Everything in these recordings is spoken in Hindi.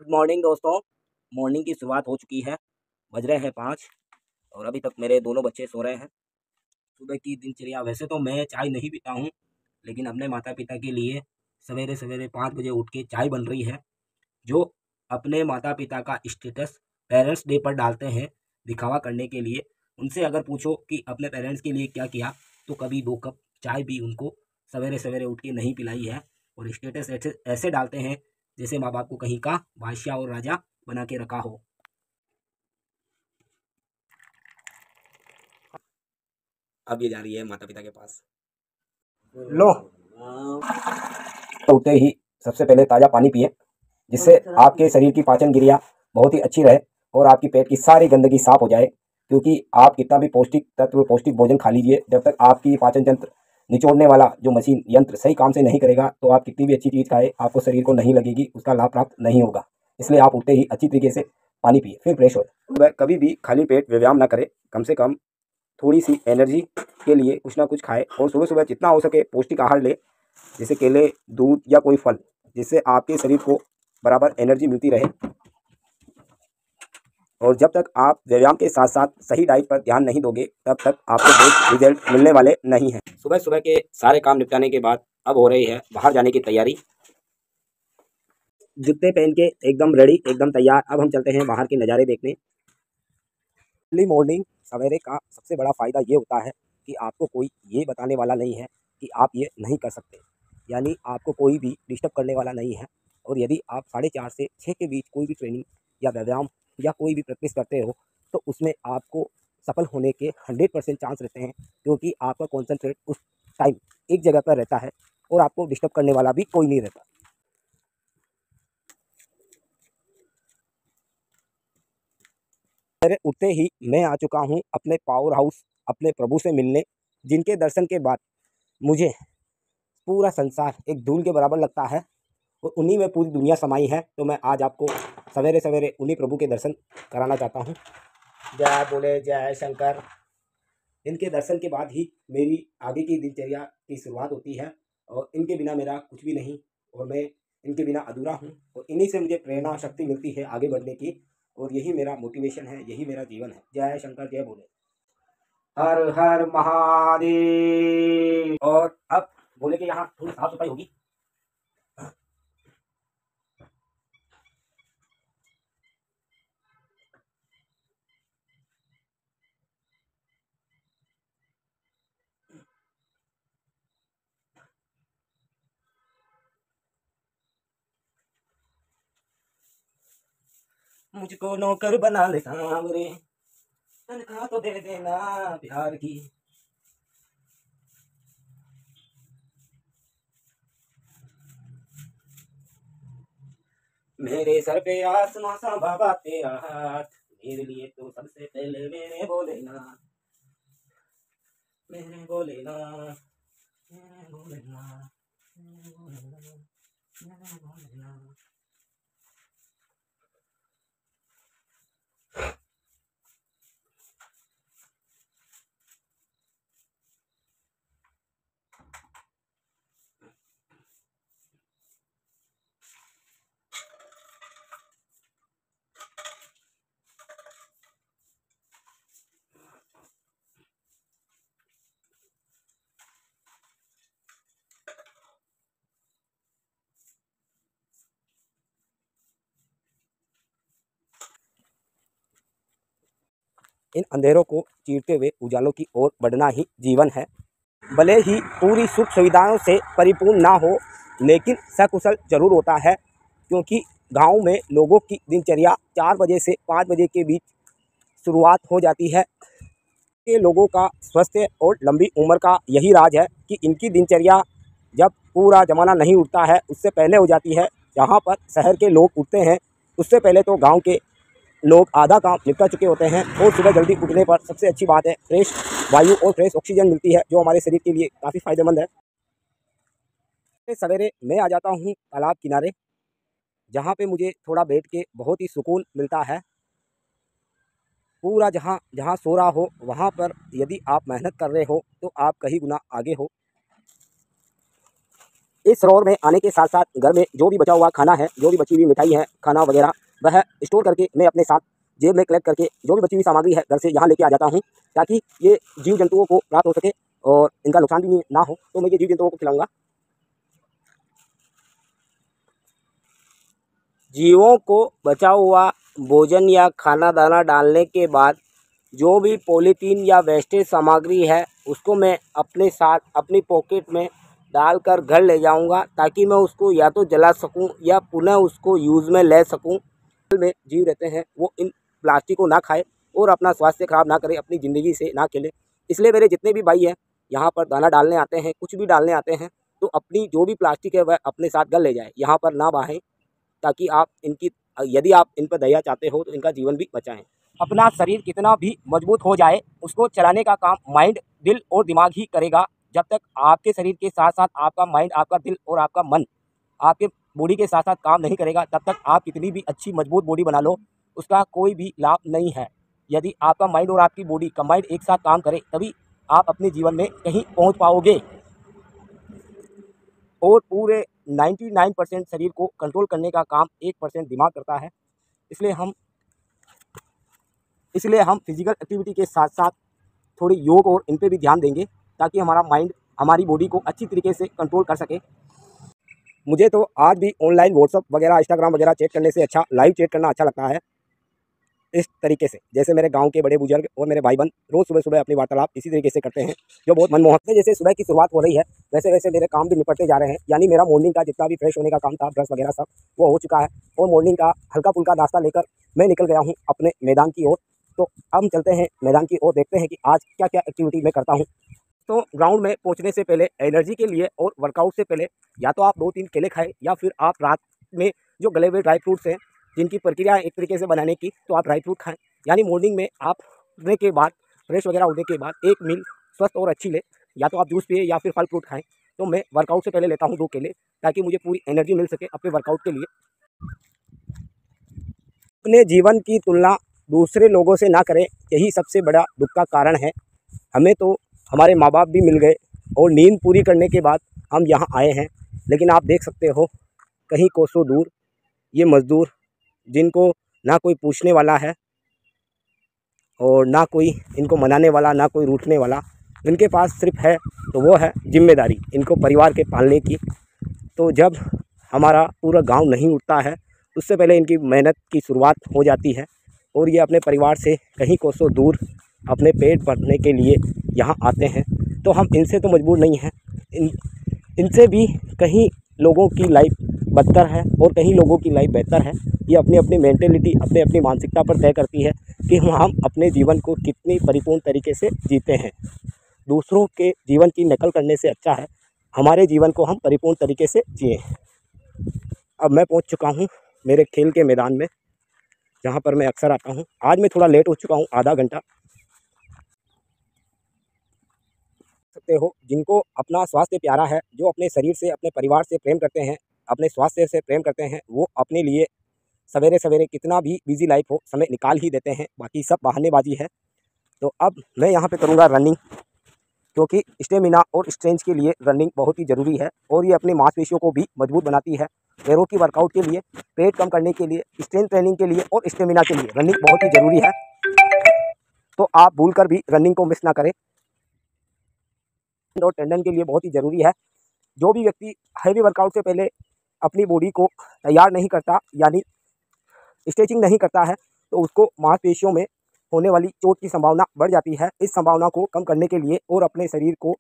गुड मॉर्निंग दोस्तों। मॉर्निंग की शुरुआत हो चुकी है। बज रहे हैं 5 और अभी तक मेरे दोनों बच्चे सो रहे हैं। सुबह की दिनचर्या, वैसे तो मैं चाय नहीं पीता हूँ, लेकिन अपने माता पिता के लिए सवेरे सवेरे 5 बजे उठ के चाय बन रही है, जो अपने माता पिता का स्टेटस पेरेंट्स डे पर डालते हैं दिखावा करने के लिए। उनसे अगर पूछो कि अपने पेरेंट्स के लिए क्या किया, तो कभी 2 कप चाय भी उनको सवेरे सवेरे उठ के नहीं पिलाई है। और स्टेटस ऐसे ऐसे डालते हैं जैसे माँ बाप को कहीं का बादशाह और राजा बना के रखा हो। अब ये जा रही है माता पिता के पास। लो, उठते ही सबसे पहले ताज़ा पानी पिए, जिससे आपके शरीर की पाचन क्रिया बहुत ही अच्छी रहे और आपकी पेट की सारी गंदगी साफ हो जाए। क्योंकि आप कितना भी पौष्टिक तत्व पौष्टिक भोजन खा लीजिए, जब तक आपकी पाचन तंत्र निचोड़ने वाला जो मशीन यंत्र सही काम से नहीं करेगा, तो आप कितनी भी अच्छी चीज़ खाए, आपको शरीर को नहीं लगेगी, उसका लाभ प्राप्त नहीं होगा। इसलिए आप उठते ही अच्छी तरीके से पानी पिए, फिर फ्रेश हो। सुबह कभी भी खाली पेट व्यायाम ना करें, कम से कम थोड़ी सी एनर्जी के लिए कुछ ना कुछ खाएं। और सुबह सुबह जितना हो सके पौष्टिक आहार ले, जैसे केले, दूध या कोई फल, जिससे आपके शरीर को बराबर एनर्जी मिलती रहे। और जब तक आप व्यायाम के साथ साथ सही डाइट पर ध्यान नहीं दोगे, तब तक आपको बेस्ट रिजल्ट मिलने वाले नहीं हैं। सुबह सुबह के सारे काम निपटाने के बाद अब हो रही है बाहर जाने की तैयारी। जूते पहन के एकदम रेडी, एकदम तैयार। अब हम चलते हैं बाहर के नज़ारे देखने। अर्ली मॉर्निंग सवेरे का सबसे बड़ा फ़ायदा ये होता है कि आपको कोई ये बताने वाला नहीं है कि आप ये नहीं कर सकते, यानी आपको कोई भी डिस्टर्ब करने वाला नहीं है। और यदि आप 4:30 से 6 के बीच कोई भी ट्रेनिंग या व्यायाम या कोई भी प्रैक्टिस करते हो, तो उसमें आपको सफल होने के 100% चांस रहते हैं, क्योंकि आपका कॉन्सेंट्रेट उस टाइम एक जगह पर रहता है और आपको डिस्टर्ब करने वाला भी कोई नहीं रहता। सवेरे उठते ही मैं आ चुका हूँ अपने पावर हाउस, अपने प्रभु से मिलने, जिनके दर्शन के बाद मुझे पूरा संसार एक धूल के बराबर लगता है और उन्हीं में पूरी दुनिया समाई है। तो मैं आज आपको सवेरे सवेरे उन्हीं प्रभु के दर्शन कराना चाहता हूँ। जय बोले जय शंकर। इनके दर्शन के बाद ही मेरी आगे की दिनचर्या की शुरुआत होती है, और इनके बिना मेरा कुछ भी नहीं, और मैं इनके बिना अधूरा हूँ। और इन्हीं से मुझे प्रेरणा शक्ति मिलती है आगे बढ़ने की, और यही मेरा मोटिवेशन है, यही मेरा जीवन है। जय शंकर, जय भोले। हर हर महादेव। और अब बोले कि यहाँ थोड़ी साफ सफाई होगी। मुझको नौकर बना ले सांवरे, तनख्वाह तो दे देना प्यार की। मेरे सर पे आसमां सा बाबा तेरा हाथ, मेरे लिए तो सबसे पहले मेरे भोलेनाथ, मेरे भोलेनाथ, मेरे भोलेनाथ, मेरे भोलेनाथ, मेरे भोलेनाथ। इन अंधेरों को चीरते हुए उजालों की ओर बढ़ना ही जीवन है। भले ही पूरी सुख सुविधाओं से परिपूर्ण ना हो, लेकिन सकुशल जरूर होता है, क्योंकि गांव में लोगों की दिनचर्या 4 बजे से 5 बजे के बीच शुरुआत हो जाती है। के लोगों का स्वस्थ और लंबी उम्र का यही राज है कि इनकी दिनचर्या जब पूरा ज़माना नहीं उठता है, उससे पहले हो जाती है। जहाँ पर शहर के लोग उठते हैं, उससे पहले तो गांव के लोग आधा काम निपटा चुके होते हैं। और सुबह जल्दी उठने पर सबसे अच्छी बात है, फ्रेश वायु और फ्रेश ऑक्सीजन मिलती है, जो हमारे शरीर के लिए काफ़ी फायदेमंद है। सवेरे मैं आ जाता हूँ तालाब किनारे, जहाँ पे मुझे थोड़ा बैठ के बहुत ही सुकून मिलता है। पूरा जहाँ जहाँ सो रहा हो, वहाँ पर यदि आप मेहनत कर रहे हो, तो आप कहीं गुना आगे हो। इस सरोवर में आने के साथ साथ घर में जो भी बचा हुआ खाना है, जो भी बची हुई मिठाई है, खाना वगैरह, वह स्टोर करके मैं अपने साथ जेब में कलेक्ट करके जो भी बची हुई सामग्री है घर से यहाँ लेके आ जाता हूँ, ताकि ये जीव जंतुओं को प्राप्त हो सके और इनका नुकसान भी ना हो। तो मैं ये जीव जंतुओं को खिलाऊंगा। जीवों को बचा हुआ भोजन या खाना दाना डालने के बाद जो भी पॉलीथीन या वेस्टेज सामग्री है उसको मैं अपने साथ अपनी पॉकेट में डालकर घर ले जाऊंगा, ताकि मैं उसको या तो जला सकूं या पुनः उसको यूज़ में ले सकूं। में जीव रहते हैं वो इन प्लास्टिक को ना खाए और अपना स्वास्थ्य खराब ना करे, अपनी ज़िंदगी से ना खेले। इसलिए मेरे जितने भी भाई हैं यहाँ पर दाना डालने आते हैं, कुछ भी डालने आते हैं, तो अपनी जो भी प्लास्टिक है वह अपने साथ घर ले जाए, यहाँ पर ना बहाएं, ताकि आप इनकी यदि आप इन पर दया चाहते हो तो इनका जीवन भी बचाएं। अपना शरीर कितना भी मजबूत हो जाए, उसको चलाने का काम माइंड, दिल और दिमाग ही करेगा। जब तक आपके शरीर के साथ साथ आपका माइंड, आपका दिल और आपका मन आपके बॉडी के साथ साथ काम नहीं करेगा, तब तक आप कितनी भी अच्छी मजबूत बॉडी बना लो, उसका कोई भी लाभ नहीं है। यदि आपका माइंड और आपकी बॉडी कंबाइंड एक साथ काम करे, तभी आप अपने जीवन में कहीं पहुंच पाओगे। और पूरे 99% शरीर को कंट्रोल करने का काम 1% दिमाग करता है। इसलिए हम फिजिकल एक्टिविटी के साथ साथ थोड़ी योग और इन पे भी ध्यान देंगे, ताकि हमारा माइंड हमारी बॉडी को अच्छी तरीके से कंट्रोल कर सके। मुझे तो आज भी ऑनलाइन व्हाट्सअप वगैरह, इंस्टाग्राम वगैरह चैट करने से अच्छा लाइव चैट करना अच्छा लगता है। इस तरीके से जैसे मेरे गांव के बड़े बुजुर्ग और मेरे भाई बहन रोज़ सुबह सुबह अपनी वार्तालाप इसी तरीके से करते हैं, जो बहुत मनमोहक है। जैसे सुबह की शुरुआत हो रही है, वैसे वैसे मेरे काम भी निपटते जा रहे हैं। यानी मेरा मॉर्निंग का जितना भी फ्रेश होने का काम था, ब्रश वगैरह सब वो हो चुका है, और मॉर्निंग का हल्का फुल्का नाश्ता लेकर मैं निकल गया हूँ अपने मैदान की ओर। तो अब हम चलते हैं मैदान की ओर, देखते हैं कि आज क्या क्या एक्टिविटी मैं करता हूँ। तो ग्राउंड में पहुँचने से पहले एनर्जी के लिए और वर्कआउट से पहले या तो आप 2-3 केले खाएँ, या फिर आप रात में जो गले हुए ड्राई फ्रूट्स हैं जिनकी प्रक्रिया एक तरीके से बनाने की, तो आप ड्राई फ्रूट खाएँ। यानी मॉर्निंग में आप उठने के बाद, फ्रेश वगैरह होने के बाद एक मील स्वस्थ और अच्छी ले, या तो आप जूस पिए या फिर फल फ्रूट खाएँ। तो मैं वर्कआउट से पहले लेता हूँ 2 केले, ताकि मुझे पूरी एनर्जी मिल सके अपने वर्कआउट के लिए। अपने जीवन की तुलना दूसरे लोगों से ना करें, यही सबसे बड़ा दुख का कारण है। हमें तो हमारे माँ बाप भी मिल गए और नींद पूरी करने के बाद हम यहाँ आए हैं, लेकिन आप देख सकते हो कहीं कोसों दूर ये मज़दूर, जिनको ना कोई पूछने वाला है और ना कोई इनको मनाने वाला, ना कोई रूठने वाला, इनके पास सिर्फ है तो वो है जिम्मेदारी इनको परिवार के पालने की। तो जब हमारा पूरा गांव नहीं उठता है, उससे पहले इनकी मेहनत की शुरुआत हो जाती है, और ये अपने परिवार से कहीं कोसों दूर अपने पेट भरने के लिए यहाँ आते हैं। तो हम इनसे तो मजबूर नहीं हैं, इनसे भी कहीं लोगों की लाइफ बदतर है और कहीं लोगों की लाइफ बेहतर है। ये अपनी अपनी मेंटेलिटी, अपनी अपनी मानसिकता पर तय करती है कि हम अपने जीवन को कितनी परिपूर्ण तरीके से जीते हैं। दूसरों के जीवन की नकल करने से अच्छा है हमारे जीवन को हम परिपूर्ण तरीके से जिएँ। अब मैं पहुंच चुका हूं मेरे खेल के मैदान में, जहां पर मैं अक्सर आता हूं। आज मैं थोड़ा लेट हो चुका हूं, आधा घंटा। सकते हो जिनको अपना स्वास्थ्य प्यारा है, जो अपने शरीर से, अपने परिवार से प्रेम करते हैं, अपने स्वास्थ्य से प्रेम करते हैं, वो अपने लिए सवेरे सवेरे कितना भी बिजी लाइफ हो समय निकाल ही देते हैं, बाकी सब बहानेबाजी है। तो अब मैं यहाँ पे करूँगा रनिंग, क्योंकि स्टेमिना और स्ट्रेंथ के लिए रनिंग बहुत ही ज़रूरी है, और ये अपनी मांसपेशियों को भी मजबूत बनाती है। पैरों की वर्कआउट के लिए, पेट कम करने के लिए, स्ट्रेंथ ट्रेनिंग के लिए और स्टेमिना के लिए रनिंग बहुत ही ज़रूरी है। तो आप भूलकर भी रनिंग को मिस ना करें, और टेंडन के लिए बहुत ही ज़रूरी है। जो भी व्यक्ति हैवी वर्कआउट से पहले अपनी बॉडी को तैयार नहीं करता, यानी स्ट्रेचिंग नहीं करता है, तो उसको मांसपेशियों में होने वाली चोट की संभावना बढ़ जाती है। इस संभावना को कम करने के लिए और अपने शरीर को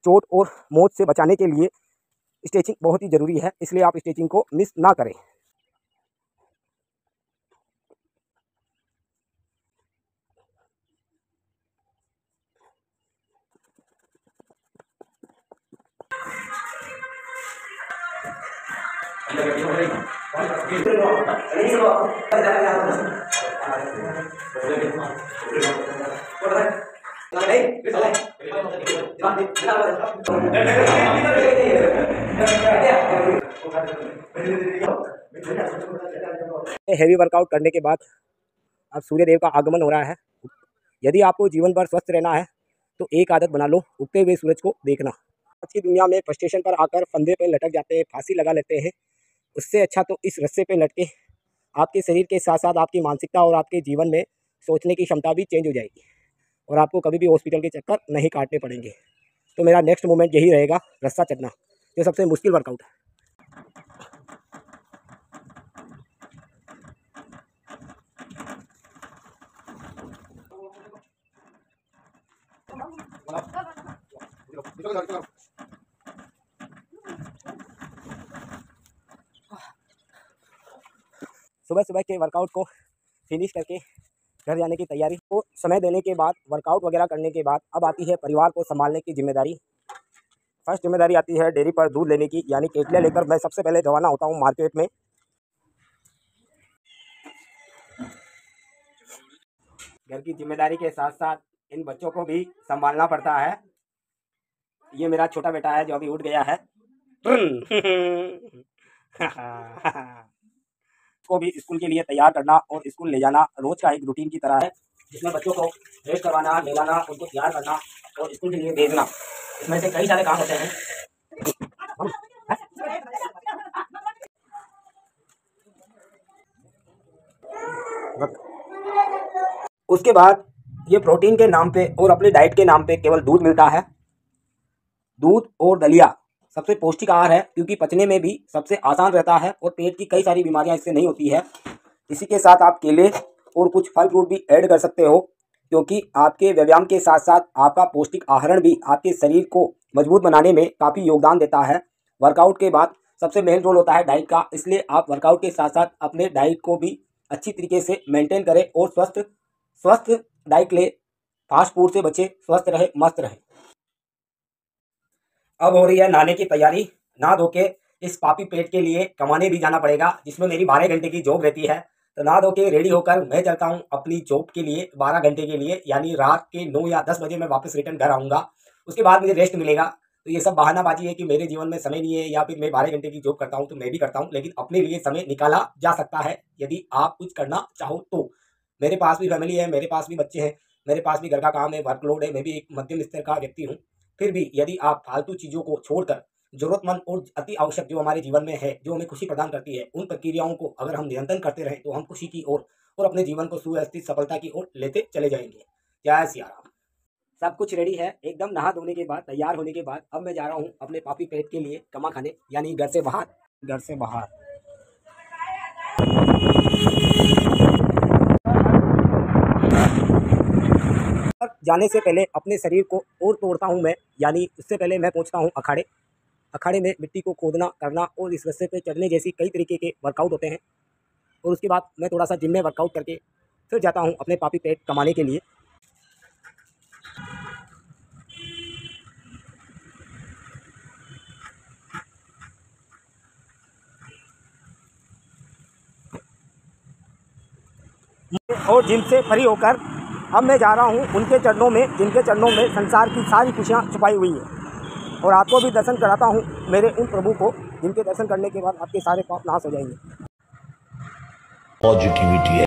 चोट और मौत से बचाने के लिए स्ट्रेचिंग बहुत ही ज़रूरी है, इसलिए आप स्ट्रेचिंग को मिस ना करें। हैवी वर्कआउट करने के बाद अब सूर्य देव का आगमन हो रहा है। यदि आपको जीवन भर स्वस्थ रहना है तो एक आदत बना लो, उगते हुए सूरज को देखना। आज की दुनिया में फ्रस्ट्रेशन पर आकर फंदे पे लटक जाते हैं, फांसी लगा लेते हैं। उससे अच्छा तो इस रस्से पे लटके आपके शरीर के साथ साथ आपकी मानसिकता और आपके जीवन में सोचने की क्षमता भी चेंज हो जाएगी और आपको कभी भी हॉस्पिटल के चक्कर नहीं काटने पड़ेंगे। तो मेरा नेक्स्ट मोमेंट यही रहेगा, रस्सा चढ़ना, जो सबसे मुश्किल वर्कआउट है। सुबह सुबह के वर्कआउट को फिनिश करके घर जाने की तैयारी को समय देने के बाद, वर्कआउट वगैरह करने के बाद अब आती है परिवार को संभालने की जिम्मेदारी। फर्स्ट जिम्मेदारी आती है डेयरी पर दूध लेने की, यानी केतलियाँ लेकर मैं सबसे पहले रवाना होता हूँ मार्केट में। घर की जिम्मेदारी के साथ साथ इन बच्चों को भी संभालना पड़ता है। ये मेरा छोटा बेटा है जो अभी उठ गया है को भी स्कूल के लिए तैयार करना और स्कूल ले जाना रोज का एक रूटीन की तरह है, जिसमें बच्चों को रेस्ट करवाना, ले जाना, उनको तैयार करना और स्कूल के लिए भेजना। इसमें से कई सारे काम होते हैं। उसके बाद ये प्रोटीन के नाम पे और अपनी डाइट के नाम पे केवल दूध मिलता है। दूध और दलिया सबसे पौष्टिक आहार है, क्योंकि पचने में भी सबसे आसान रहता है और पेट की कई सारी बीमारियां इससे नहीं होती है। इसी के साथ आप केले और कुछ फल फ्रूट भी ऐड कर सकते हो, क्योंकि आपके व्यायाम के साथ साथ आपका पौष्टिक आहार भी आपके शरीर को मजबूत बनाने में काफ़ी योगदान देता है। वर्कआउट के बाद सबसे मेन रोल होता है डाइट का, इसलिए आप वर्कआउट के साथ साथ अपने डाइट को भी अच्छी तरीके से मेंटेन करें और स्वस्थ डाइट ले, फास्ट फूड से बचे, स्वस्थ रहे, मस्त रहे। अब हो रही है नहाने की तैयारी। नहा धो के इस पापी पेट के लिए कमाने भी जाना पड़ेगा, जिसमें मेरी 12 घंटे की जॉब रहती है। तो नहा धो के रेडी होकर मैं चलता हूँ अपनी जॉब के लिए 12 घंटे के लिए, यानी रात के 9 या 10 बजे मैं वापस रिटर्न घर आऊँगा। उसके बाद मुझे रेस्ट मिलेगा। तो ये सब बहानाबाजी है कि मेरे जीवन में समय नहीं है या फिर मैं 12 घंटे की जॉब करता हूँ, तो मैं भी करता हूँ, लेकिन अपने लिए समय निकाला जा सकता है यदि आप कुछ करना चाहो तो। मेरे पास भी फैमिली है, मेरे पास भी बच्चे हैं, मेरे पास भी घर का काम है, वर्कलोड है, मैं भी एक मध्यम स्तर का व्यक्ति हूँ। फिर भी यदि आप फालतू चीज़ों को छोड़कर जरूरतमंद और अति आवश्यक जो हमारे जीवन में है, जो हमें खुशी प्रदान करती है, उन प्रक्रियाओं को अगर हम निरंतर करते रहें तो हम खुशी की ओर और अपने जीवन को सुव्यवस्थित सफलता की ओर लेते चले जाएंगे। जय सिया राम। सब कुछ रेडी है एकदम। नहा धोने के बाद, तैयार होने के बाद अब मैं जा रहा हूँ अपने पापी पेट के लिए कमा खाने, यानी घर से बाहर। जाने से पहले अपने शरीर को और तोड़ता हूँ मैं, यानी उससे पहले मैं पहुँचता हूँ अखाड़े। अखाड़े में मिट्टी को खोदना, करना और इस रस्ते पे चढ़ने जैसी कई तरीके के वर्कआउट होते हैं। और उसके बाद मैं थोड़ा सा जिम में वर्कआउट करके फिर जाता हूँ अपने पापी पेट कमाने के लिए। और जिम से फ्री होकर अब मैं जा रहा हूँ उनके चरणों में, जिनके चरणों में संसार की सारी खुशियाँ छुपाई हुई हैं। और आपको भी दर्शन कराता हूँ मेरे उन प्रभु को, जिनके दर्शन करने के बाद आपके सारे पाप नाश हो जाएंगे। पॉजिटिविटी है।